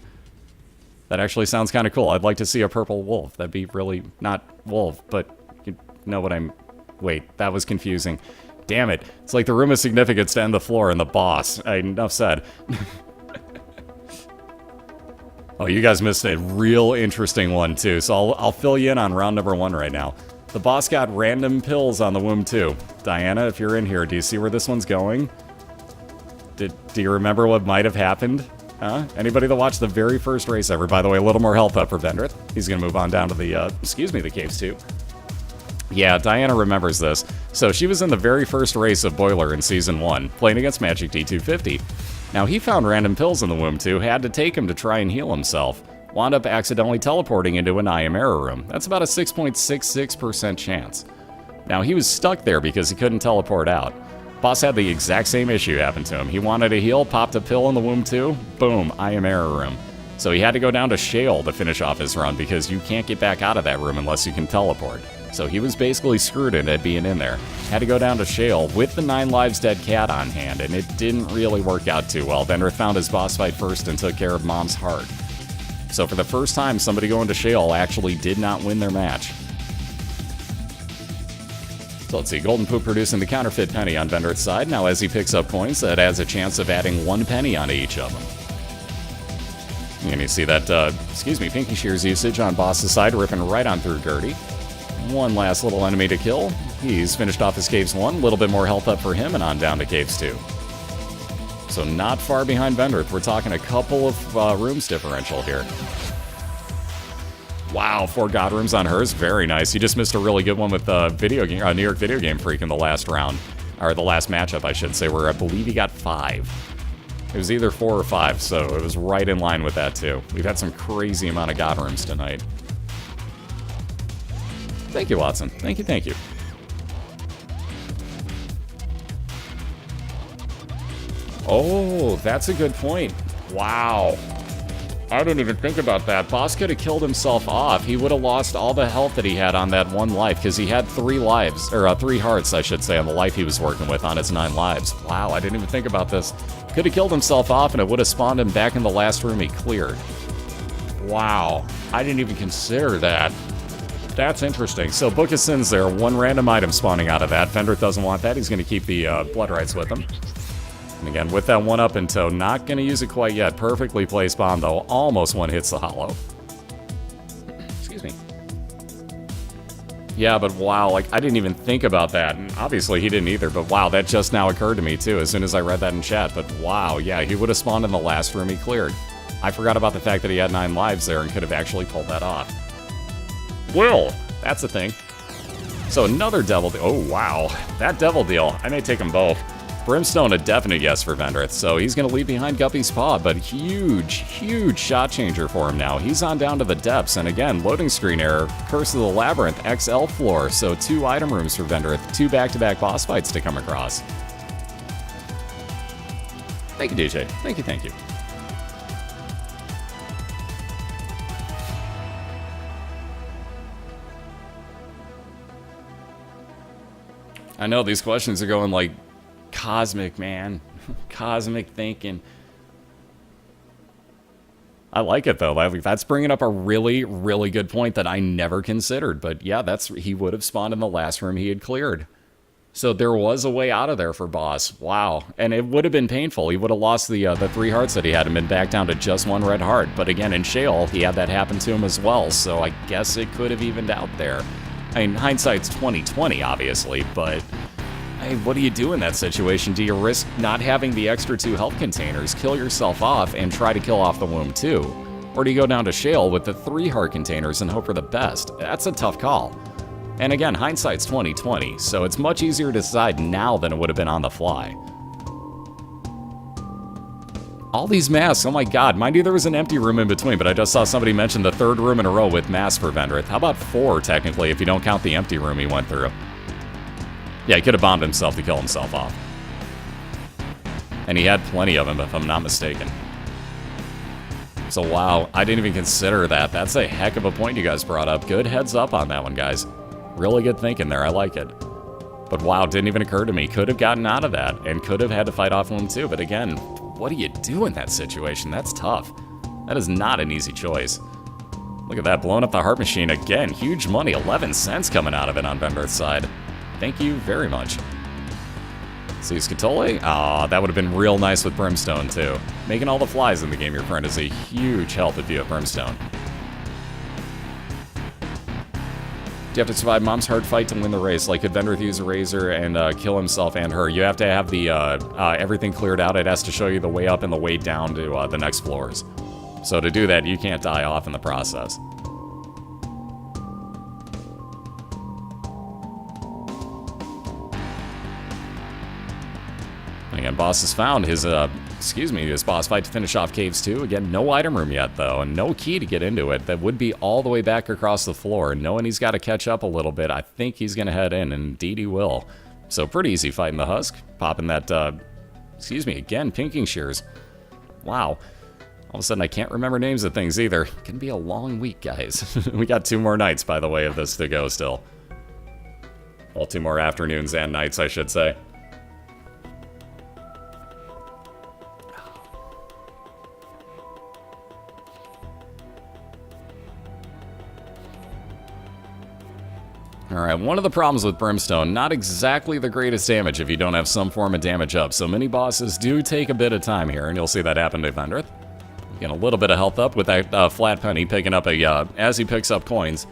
[SPEAKER 1] That actually sounds kind of cool. I'd like to see a Purple Wolf. That'd be really, not wolf, but you know what I'm... Wait, that was confusing. Damn it. It's like the room of significance to end the floor and the boss. Enough said. Oh, you guys missed a real interesting one, too, so I'll fill you in on round number 1 right now. The boss got random pills on the womb, too. Diana, if you're in here, do you see where this one's going? Do you remember what might have happened? Huh? Anybody that watched the very first race ever? By the way, a little more health up for Vendryth. He's going to move on down to the, the caves, too. Yeah, Diana remembers this. So she was in the very first race of BOILeR in Season 1, playing against Magic D250. Now, he found random pills in the womb, too, had to take him to try and heal himself. Wound up accidentally teleporting into an I Am Error room. That's about a 6.66% chance. Now, he was stuck there because he couldn't teleport out. Boss had the exact same issue happen to him. He wanted to heal, popped a pill in the womb, too. Boom, I Am Error room. So he had to go down to Shale to finish off his run because you can't get back out of that room unless you can teleport. So he was basically screwed in at being in there. Had to go down to Shale with the 9 lives dead cat on hand, and it didn't really work out too well. Vendryth found his boss fight first and took care of Mom's heart. So for the first time, somebody going to Shale actually did not win their match. So let's see, Golden Poop producing the counterfeit penny on Vendryth's side. Now as he picks up coins, that has a chance of adding 1 penny onto each of them. And you see that, Pinky Shear's usage on Boss's side, ripping right on through Gertie. One last little enemy to kill. He's finished off his Caves 1, a little bit more health up for him, and on down to Caves 2. So not far behind Vendryth. We're talking a couple of rooms differential here. Wow, 4 God rooms on hers. Very nice. You just missed a really good one with New York Video Game Freak in the last round. Or the last matchup, I should say, where I believe he got 5. It was either 4 or 5, so it was right in line with that, too. We've had some crazy amount of God rooms tonight. Thank you, Watson. Thank you, thank you. Oh, that's a good point. Wow. I didn't even think about that. Boss could have killed himself off. He would have lost all the health that he had on that 1 life, because he had 3 lives, or 3 hearts, I should say, on the life he was working with on his 9 lives. Wow, I didn't even think about this. Could have killed himself off, and it would have spawned him back in the last room he cleared. Wow, I didn't even consider that. That's interesting. So, Book of Sins there, 1 random item spawning out of that. Vendryth doesn't want that. He's going to keep the blood rights with him. And again, with that 1 up in tow, not going to use it quite yet. Perfectly placed bomb, though. Almost 1 hits the hollow. Excuse me. Yeah, but wow, like, I didn't even think about that. And obviously, he didn't either. But wow, that just now occurred to me, too, as soon as I read that in chat. But wow, yeah, he would have spawned in the last room he cleared. I forgot about the fact that he had 9 lives there and could have actually pulled that off. Will! That's a thing. So another devil deal. Oh, wow. That devil deal. I may take them both. Brimstone, a definite yes for Vendryth. So he's going to leave behind Guppy's Paw, but huge, huge shot changer for him now. He's on down to the depths. And again, loading screen error. Curse of the Labyrinth, XL floor. So 2 item rooms for Vendryth. 2 back-to-back boss fights to come across. Thank you, DJ. Thank you, thank you. I know these questions are going like cosmic, man. Cosmic thinking. I like it, though. That's bringing up a really, really good point that I never considered. But yeah, he would have spawned in the last room he had cleared. So there was a way out of there for Boss. Wow. And it would have been painful. He would have lost the 3 hearts that he had and been back down to just 1 red heart. But again, in Shale, he had that happen to him as well. So I guess it could have evened out there. I mean, hindsight's 20/20, obviously, but hey, what do you do in that situation? Do you risk not having the extra 2 health containers, kill yourself off, and try to kill off the womb too? Or do you go down to Shale with the 3 heart containers and hope for the best? That's a tough call. And again, hindsight's 20/20, so it's much easier to decide now than it would have been on the fly. All these masks, oh my god. Mind you, there was an empty room in between, but I just saw somebody mention the 3rd room in a row with masks for Vendryth. How about 4, technically, if you don't count the empty room he went through? Yeah, he could have bombed himself to kill himself off. And he had plenty of them, if I'm not mistaken. So wow, I didn't even consider that. That's a heck of a point you guys brought up. Good heads up on that one, guys. Really good thinking there, I like it. But wow, didn't even occur to me. Could have gotten out of that, and could have had to fight off one too. But again, what do you do in that situation? That's tough. That is not an easy choice. Look at that, blowing up the heart machine again. Huge money, 11 cents coming out of it on Vendryth's side. Thank you very much. See, Scatole? Aw, that would have been real nice with Brimstone, too. Making all the flies in the game, your friend, is a huge help if you have Brimstone. You have to survive Mom's hard fight to win the race. Like, could Vendryth use a razor and kill himself and her? You have to have the everything cleared out. It has to show you the way up and the way down to the next floors. So to do that, you can't die off in the process. And again, boss has found his his boss fight to finish off Caves 2. Again, no item room yet, though, and no key to get into it. That would be all the way back across the floor. And knowing he's got to catch up a little bit, I think he's going to head in, and indeed he will. So pretty easy fighting the Husk. Popping that, again, Pinking Shears. Wow. All of a sudden, I can't remember names of things either. It can be a long week, guys. We got 2 more nights, by the way, of this to go still. Well, 2 more afternoons and nights, I should say. Alright, one of the problems with Brimstone, not exactly the greatest damage if you don't have some form of damage up. So mini bosses do take a bit of time here, and you'll see that happen to Vendryth. Getting a little bit of health up with that flat penny, picking up as he picks up coins.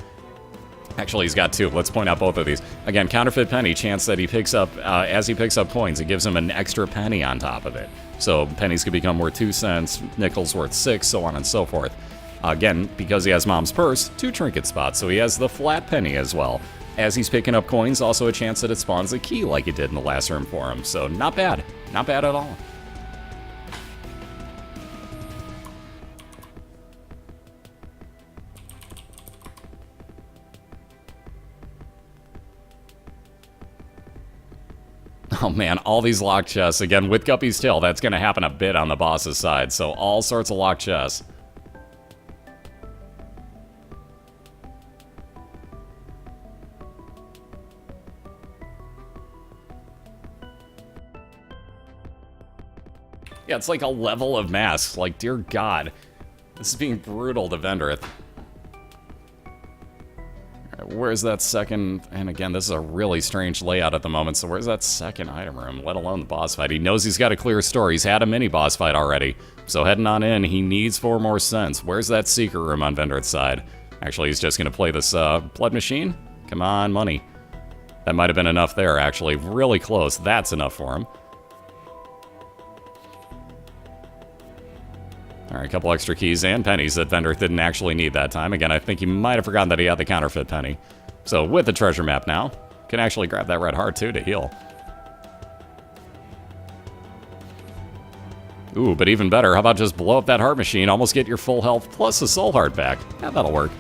[SPEAKER 1] Actually, he's got 2. Let's point out both of these. Again, counterfeit penny, chance that he picks up, as he picks up coins, it gives him an extra penny on top of it. So pennies could become worth 2 cents, nickels worth 6, so on and so forth. Again, because he has Mom's Purse, 2 trinket spots, so he has the flat penny as well. As he's picking up coins, also a chance that it spawns a key like it did in the last room for him. So not bad. Not bad at all. Oh man, all these locked chests. Again, with Guppy's Tail, that's going to happen a bit on the boss's side. So all sorts of locked chests. Yeah, it's like a level of masks. Like, dear God. This is being brutal to Vendryth. Alright, where's that second... And again, this is a really strange layout at the moment, so where's that second item room, let alone the boss fight? He knows he's got a clear store. He's had a mini-boss fight already. So heading on in, he needs 4 more cents. Where's that secret room on Vendryth's side? Actually, he's just going to play this blood machine. Come on, money. That might have been enough there, actually. Really close. That's enough for him. Alright, a couple extra keys and pennies that Vendryth didn't actually need that time. Again, I think he might have forgotten that he had the counterfeit penny. So, with the treasure map now, can actually grab that red heart, too, to heal. Ooh, but even better, how about just blow up that heart machine, almost get your full health, plus a soul heart back. Yeah, that'll work.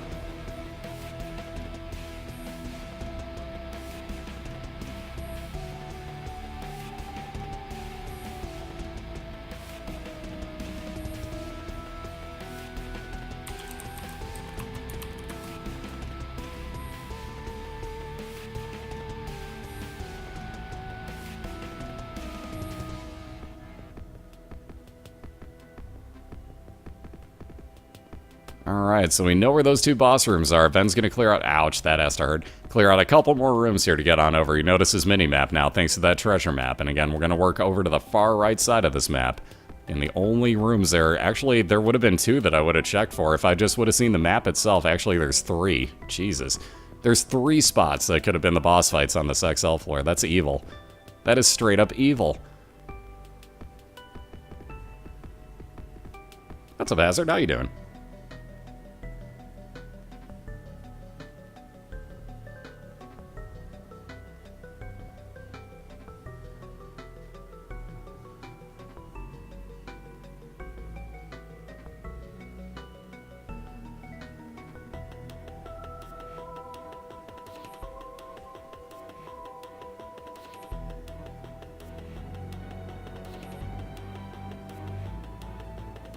[SPEAKER 1] Alright, so we know where those 2 boss rooms are. Ben's gonna clear out... Ouch, that has to hurt. Clear out a couple more rooms here to get on over. You notice his mini-map now, thanks to that treasure map. And again, we're gonna work over to the far right side of this map. And the only rooms there... Actually, there would have been 2 that I would have checked for if I just would have seen the map itself. Actually, there's 3. Jesus. There's 3 spots that could have been the boss fights on this XL floor. That's evil. That is straight up evil. What's up, Hazard? How you doing?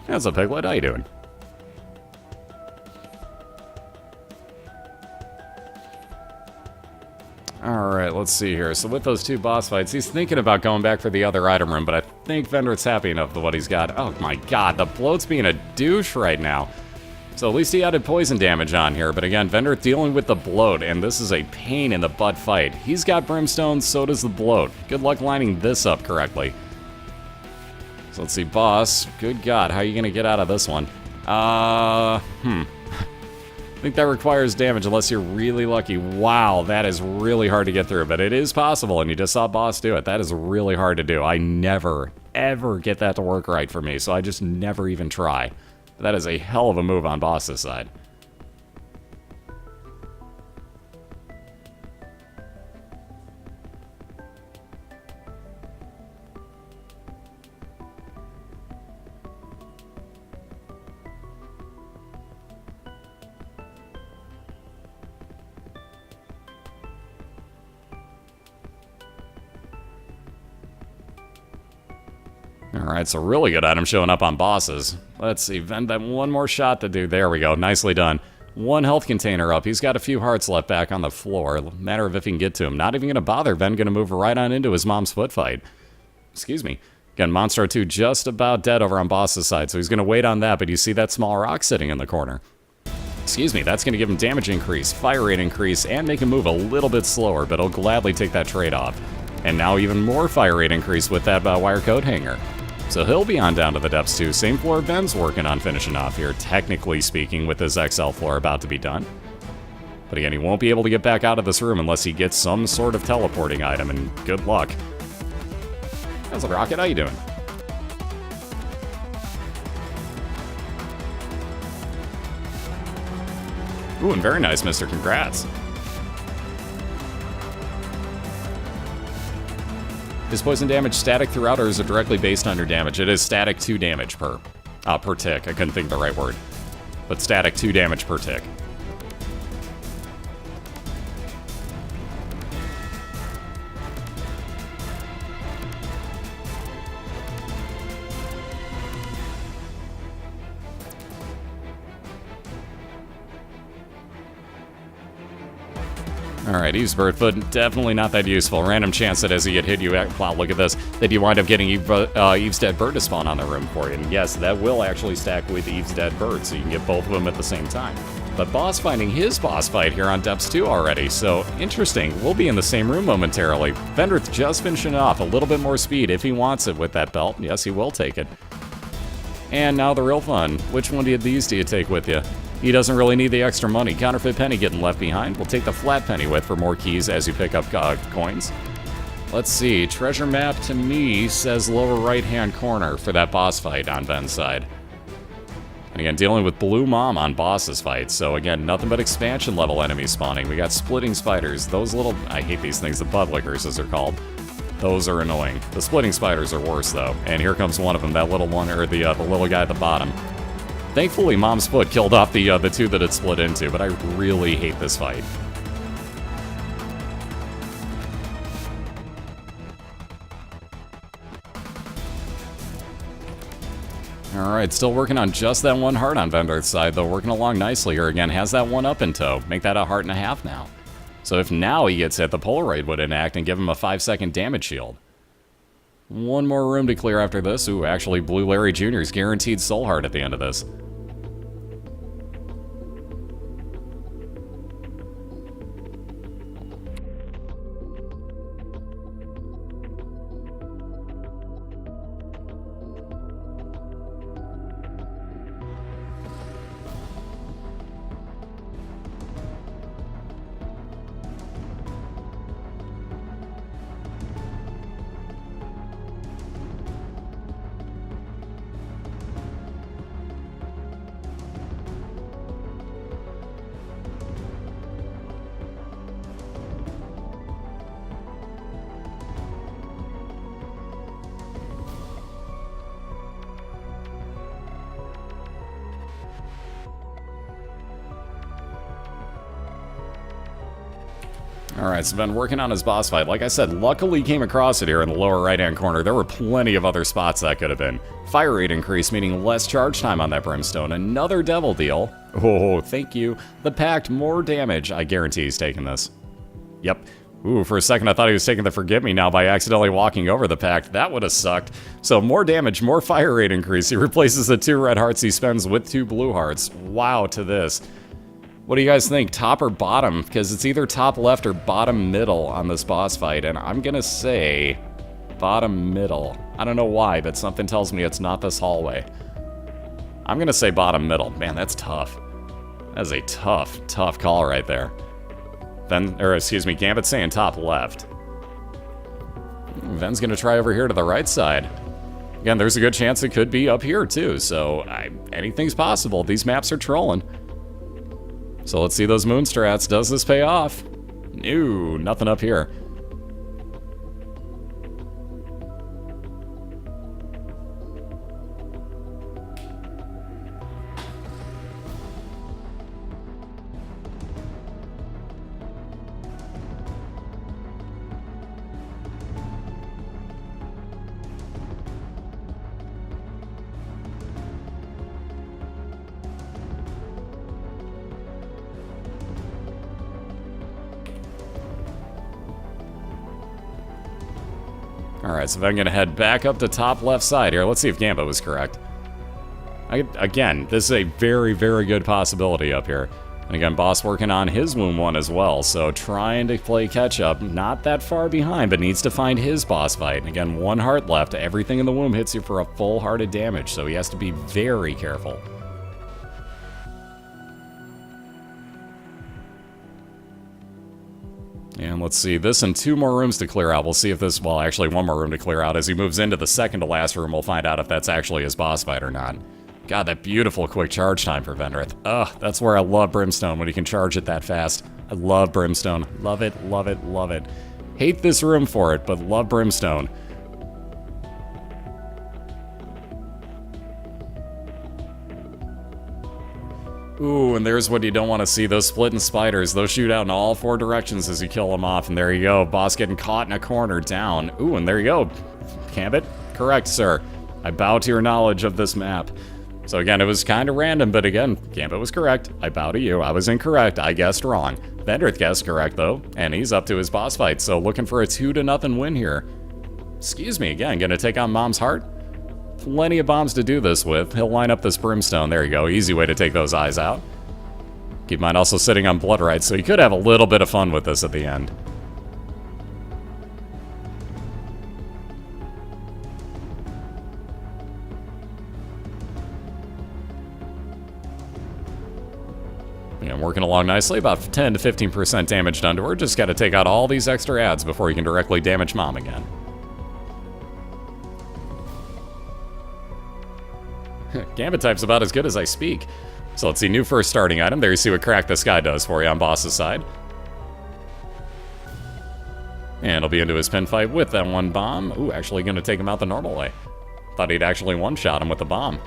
[SPEAKER 1] What's up, Piglet? How you doing? Alright, let's see here. So with those 2 boss fights, he's thinking about going back for the other item room, but I think Vendryth's happy enough with what he's got. Oh my god, the bloat's being a douche right now. So at least he added poison damage on here, but again, Vendryth dealing with the bloat, and this is a pain in the butt fight. He's got brimstone, so does the bloat. Good luck lining this up correctly. So let's see, boss. Good god, how are you gonna get out of this one? I think that requires damage unless you're really lucky. Wow, that is really hard to get through, but it is possible, and you just saw boss do it. That is really hard to do. I never, ever get that to work right for me, so I just never even try. That is a hell of a move on boss's side. Alright, so really good item showing up on bosses. Let's see, Ven, that one more shot to do. There we go, nicely done. One health container up. He's got a few hearts left back on the floor. Matter of if he can get to him. Not even going to bother. Ven going to move right on into his mom's foot fight. Excuse me. Again, Monstro 2 just about dead over on boss's side, so he's going to wait on that, but you see that small rock sitting in the corner. Excuse me, that's going to give him damage increase, fire rate increase, and make him move a little bit slower, but he'll gladly take that trade-off. And now even more fire rate increase with that wire coat hanger. So he'll be on down to the depths too. Same floor Ben's working on finishing off here, technically speaking, with his XL floor about to be done. But again, he won't be able to get back out of this room unless he gets some sort of teleporting item, and good luck. How's the Rocket? How you doing? Ooh, and very nice, mister. Congrats. Is poison damage static throughout, or is it directly based on your damage? It is static 2 damage per tick. I couldn't think of the right word. But static 2 damage per tick. Alright, Eve's Birdfoot, definitely not that useful. Random chance that as he hit you, wow, look at this, that you wind up getting Eve's Dead Bird to spawn on the room for you. And yes, that will actually stack with Eve's Dead Bird, so you can get both of them at the same time. But boss fighting his boss fight here on Depths 2 already, so interesting. We'll be in the same room momentarily. Vendryth just finishing off, a little bit more speed if he wants it with that belt. Yes, he will take it. And now the real fun. Which one of these do you take with you? He doesn't really need the extra money. Counterfeit penny getting left behind. We'll take the flat penny with for more keys as you pick up coins. Let's see. Treasure map to me says lower right-hand corner for that boss fight on Ven's side. And again, dealing with Blue Mom on boss's fight. So again, nothing but expansion level enemies spawning. We got splitting spiders. Those little, I hate these things, the budlickers as they're called. Those are annoying. The splitting spiders are worse though. And here comes one of them, that little one, or the little guy at the bottom. Thankfully, Mom's foot killed off the two that it split into, but I really hate this fight. Alright, still working on just that one heart on Vendryth's side, though. Working along nicely here again. Has that one up in tow. Make that a heart and a half now. So if now he gets hit, the Polaroid would enact and give him a 5-second damage shield. One more room to clear after this. Ooh, actually, Blue Larry Jr.'s guaranteed soul heart at the end of this. Alright, so been working on his boss fight. Like I said, luckily came across it here in the lower right-hand corner. There were plenty of other spots that could have been. Fire rate increase, meaning less charge time on that brimstone. Another devil deal. Oh, thank you. The Pact, more damage. I guarantee he's taking this. Yep. Ooh, for a second I thought he was taking the Forgive Me Now by accidentally walking over the Pact. That would have sucked. So more damage, more fire rate increase. He replaces the 2 red hearts he spends with 2 blue hearts. Wow to this. What do you guys think? Top or bottom? Because it's either top left or bottom middle on this boss fight, and I'm gonna say bottom middle. I don't know why, but something tells me it's not this hallway. I'm gonna say bottom middle. Man, that's tough. That is a tough, tough call right there. Gambit's saying top left. Ven's gonna try over here to the right side. Again, there's a good chance it could be up here too, so anything's possible. These maps are trolling. So let's see those moon strats. Does this pay off? No, nothing up here. Alright, so if I'm going to head back up to top left side here. Let's see if Gambit was correct. Again, this is a very, very good possibility up here. And again, Boss working on his Womb 1 as well, so trying to play catch-up. Not that far behind, but needs to find his boss fight. And again, 1 heart left. Everything in the Womb hits you for a full heart of damage, so he has to be very careful. And let's see, this and 2 more rooms to clear out. We'll see if this, well, actually 1 more room to clear out. As he moves into the second to last room, we'll find out if that's actually his boss fight or not. God, that beautiful quick charge time for Vendryth. Ugh, that's where I love Brimstone, when he can charge it that fast. I love Brimstone. Love it, love it, love it. Hate this room for it, but love Brimstone. Ooh, and there's what you don't want to see, those splitting spiders. Those shoot out in all 4 directions as you kill them off, and there you go. Boss getting caught in a corner, down. Ooh, and there you go. Gambit? Correct, sir. I bow to your knowledge of this map. So again, it was kind of random, but again, Gambit was correct. I bow to you. I was incorrect. I guessed wrong. Vendryth guessed correct, though, and he's up to his boss fight, so looking for a 2-0 win here. Excuse me, again, gonna take on Mom's Heart? Plenty of bombs to do this with. He'll line up this Brimstone. There you go. Easy way to take those eyes out. Keep in mind also sitting on Blood Rights, so he could have a little bit of fun with this at the end. And working along nicely, about 10 to 15% damage done to her. Just got to take out all these extra ads before you can directly damage Mom again. Gambit type's about as good as I speak. So let's see, new first starting item. There you see what Crack the Sky does for you on Boss's side. And he'll be into his pin fight with that 1 bomb. Ooh, actually going to take him out the normal way. Thought he'd actually one-shot him with the bomb.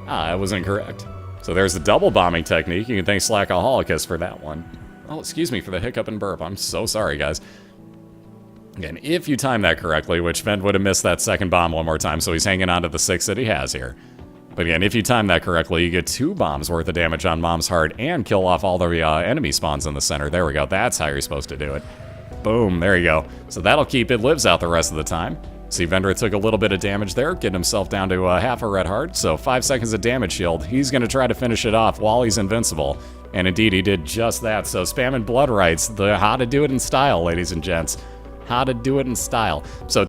[SPEAKER 1] Ah, I was incorrect. So there's the double bombing technique. You can thank Slackaholicus for that one. Oh, excuse me for the hiccup and burp. I'm so sorry, guys. Again, if you time that correctly, which Vend would have missed that second bomb 1 more time, so he's hanging on to the 6 that he has here. But again, if you time that correctly, you get 2 bombs worth of damage on Mom's Heart and kill off all the enemy spawns in the center. There we go. That's how you're supposed to do it. Boom. There you go. So that'll keep it lives out the rest of the time. See, Vendryth took a little bit of damage there, getting himself down to half a red heart, so 5 seconds of damage shield. He's going to try to finish it off while he's invincible, and indeed he did just that. So spamming Blood Rights, the how to do it in style, ladies and gents. How to do it in style. So